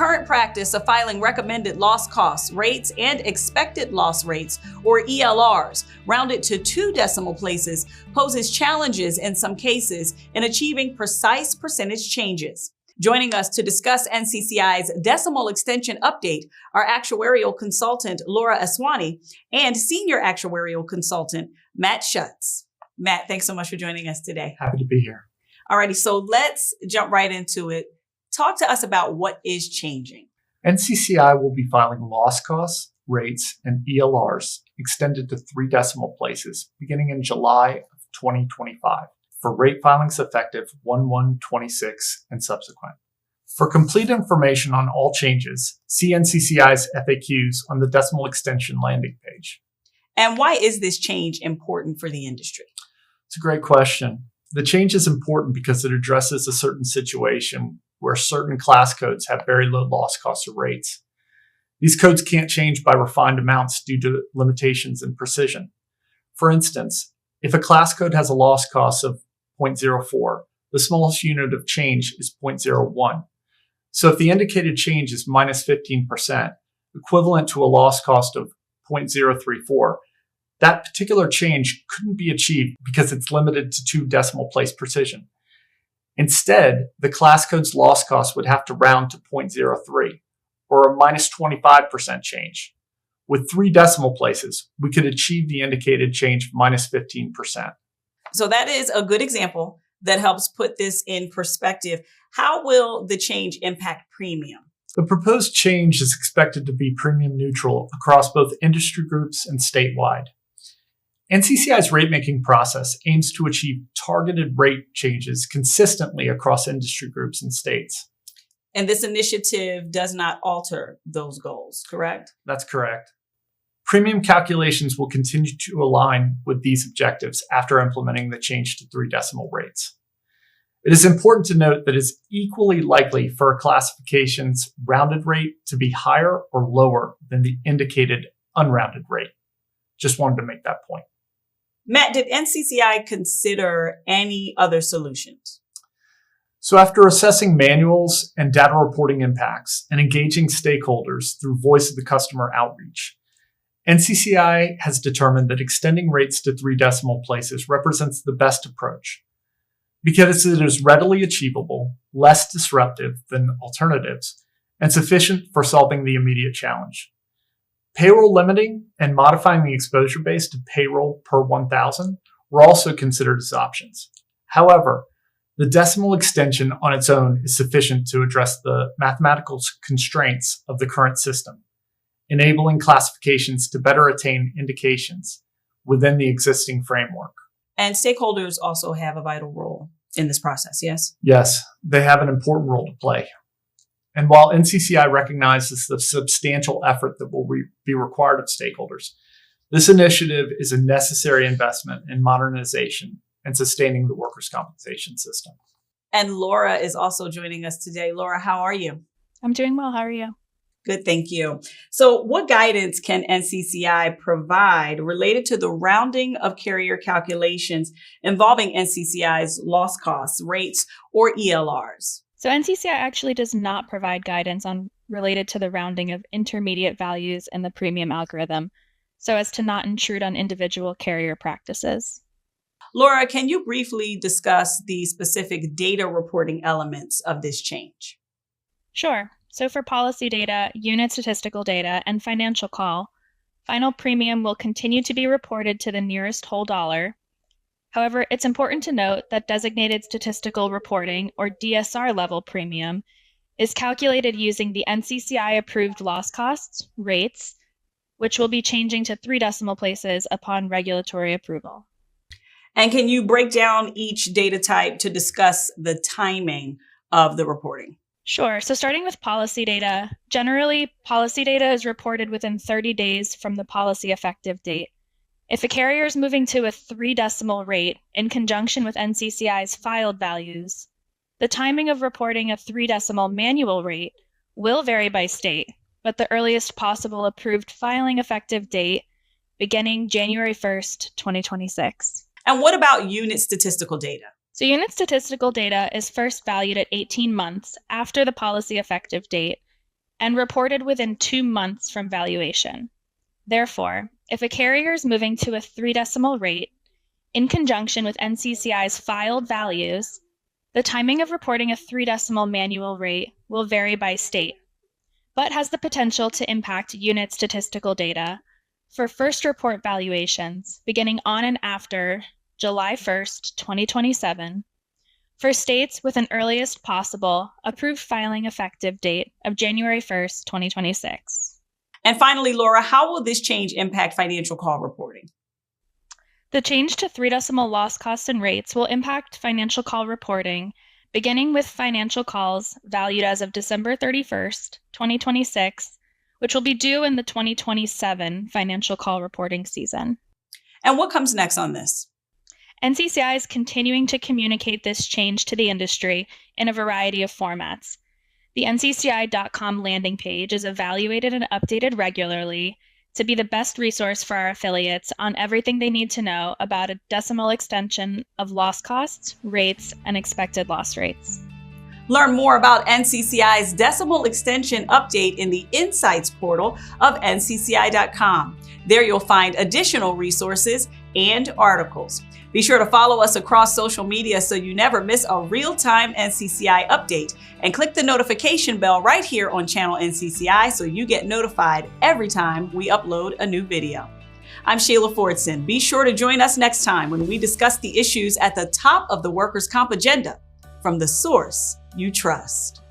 current practice of filing recommended loss costs, rates, and expected loss rates, or ELRs, rounded to 2 decimal places, poses challenges in some cases in achieving precise percentage changes. Joining us to discuss NCCI's decimal extension update are actuarial consultant Laura Aswani and senior actuarial consultant Matt Schutz. Matt, thanks so much for joining us today. Happy to be here. Alrighty, so let's jump right into it. Talk to us about what is changing. NCCI will be filing loss costs, rates, and ELRs extended to 3 decimal places beginning in July of 2025 for rate filings effective 1/1/26 and subsequent. For complete information on all changes, see NCCI's FAQs on the decimal extension landing page. And why is this change important for the industry? It's a great question. The change is important because it addresses a certain situation where certain class codes have very low loss costs or rates. These codes can't change by refined amounts due to limitations in precision. For instance, if a class code has a loss cost of 0.04, the smallest unit of change is 0.01. So if the indicated change is minus 15%, equivalent to a loss cost of 0.034, that particular change couldn't be achieved because it's limited to 2 decimal place precision. Instead, the class code's loss cost would have to round to 0.03, or a minus 25% change. With 3 decimal places, we could achieve the indicated change of minus 15%. So that is a good example that helps put this in perspective. How will the change impact premium? The proposed change is expected to be premium neutral across both industry groups and statewide. NCCI's rate-making process aims to achieve targeted rate changes consistently across industry groups and states. And this initiative does not alter those goals, correct? That's correct. Premium calculations will continue to align with these objectives after implementing the change to 3 decimal rates. It is important to note that it's equally likely for a classification's rounded rate to be higher or lower than the indicated unrounded rate. Just wanted to make that point. Matt, did NCCI consider any other solutions? So after assessing manuals and data reporting impacts and engaging stakeholders through voice of the customer outreach, NCCI has determined that extending rates to 3 decimal places represents the best approach because it is readily achievable, less disruptive than alternatives, and sufficient for solving the immediate challenge. Payroll limiting and modifying the exposure base to payroll per 1,000 were also considered as options. However, the decimal extension on its own is sufficient to address the mathematical constraints of the current system, enabling classifications to better attain indications within the existing framework. And stakeholders also have a vital role in this process, yes? Yes, they have an important role to play. And while NCCI recognizes the substantial effort that will be required of stakeholders, this initiative is a necessary investment in modernization and sustaining the workers' compensation system. And Laura is also joining us today. Laura, how are you? I'm doing well. How are you? Good, thank you. So what guidance can NCCI provide related to the rounding of carrier calculations involving NCCI's loss costs, rates, or ELRs? So NCCI actually does not provide guidance on related to the rounding of intermediate values in the premium algorithm, so as to not intrude on individual carrier practices. Laura, can you briefly discuss the specific data reporting elements of this change? Sure. So for policy data, unit statistical data, and financial call, final premium will continue to be reported to the nearest whole dollar. However, it's important to note that designated statistical reporting, or DSR level premium, is calculated using the NCCI approved loss costs, rates, which will be changing to 3 decimal places upon regulatory approval. And can you break down each data type to discuss the timing of the reporting? Sure. So starting with policy data, generally, policy data is reported within 30 days from the policy effective date. If a carrier is moving to a 3 decimal rate in conjunction with NCCI's filed values, the timing of reporting a 3 decimal manual rate will vary by state, but the earliest possible approved filing effective date beginning January 1st, 2026. And what about unit statistical data? So unit statistical data is first valued at 18 months after the policy effective date and reported within 2 months from valuation. Therefore, if a carrier is moving to a 3-decimal rate, in conjunction with NCCI's filed values, the timing of reporting a 3-decimal manual rate will vary by state, but has the potential to impact unit statistical data for first report valuations beginning on and after July 1st, 2027, for states with an earliest possible approved filing effective date of January 1st, 2026. And finally, Laura, how will this change impact financial call reporting? The change to 3-decimal loss costs and rates will impact financial call reporting, beginning with financial calls valued as of December 31st, 2026, which will be due in the 2027 financial call reporting season. And what comes next on this? NCCI is continuing to communicate this change to the industry in a variety of formats. The NCCI.com landing page is evaluated and updated regularly to be the best resource for our affiliates on everything they need to know about a decimal extension of loss costs, rates, and expected loss rates. Learn more about NCCI's decimal extension update in the Insights portal of NCCI.com. There you'll find additional resources and articles. Be sure to follow us across social media so you never miss a real-time NCCI update, and click the notification bell right here on channel NCCI so you get notified every time we upload a new video. I'm Sheila Fordson. Be sure to join us next time when we discuss the issues at the top of the workers' comp agenda from the source you trust.